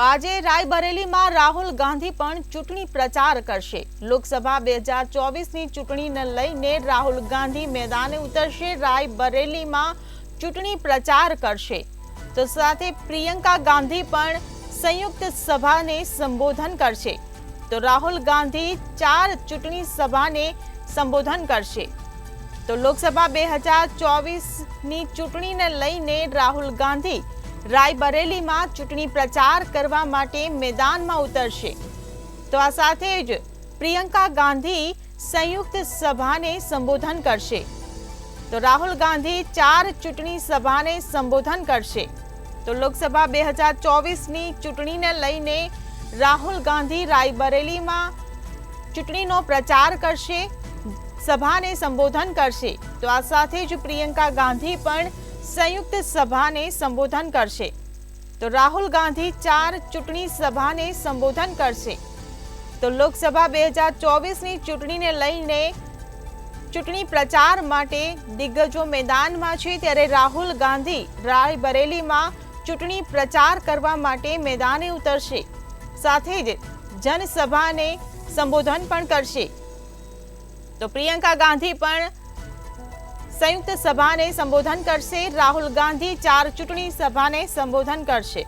આજે રાયબરેલીમાં રાહુલ ગાંધી પણ ચૂંટણી પ્રચાર કરશે। લોકસભા 2024ની ચૂંટણીને લઈને રાહુલ ગાંધી મેદાને ઉતરશે। રાયબરેલીમાં ચૂંટણી પ્રચાર કરશે તો સાથે પ્રિયંકા ગાંધી પણ સંયુક્ત સભાને સંબોધન કરશે। તો રાહુલ ગાંધી 4 ચૂંટણી સભાને સંબોધન કરશે। તો લોકસભા 2024ની ચૂંટણીને લઈને રાહુલ ગાંધી રાયબરેલીમાં ચૂંટણી પ્રચાર કરવા માટે મેદાનમાં ઉતરશે। તો આ સાથે જ પ્રિયંકા ગાંધી સંયુક્ત સભાને સંબોધન કરશે। તો રાહુલ ગાંધી 4 ચૂંટણી સભાને સંબોધન કરશે। તો લોકસભા 2024ની ચૂંટણીને લઈને રાહુલ ગાંધી રાયબરેલીમાં ચૂંટણીનો પ્રચાર કરશે, સભાને સંબોધન કરશે। તો આ સાથે જ પ્રિયંકા ગાંધી પણ સંયુક્ત સભાને સંબોધન કરશે। તો રાહુલ ગાંધી 4 ચૂંટણી સભાને સંબોધન કરશે। તો લોકસભા 2024ની ચૂંટણીને લઈને ચૂંટણી પ્રચાર માટે દિગ્ગજો મેદાનમાં છે, ત્યારે રાહુલ ગાંધી રાયબરેલીમાં ચૂંટણી પ્રચાર કરવા માટે મેદાને ઉતરશે, સાથે જ જનસભાને સંબોધન પણ કરશે। તો પ્રિયંકા ગાંધી પણ સંયુક્ત સભાને સંબોધન કરશે। રાહુલ ગાંધી 4 ચૂંટણી સભાને સંબોધન કરશે।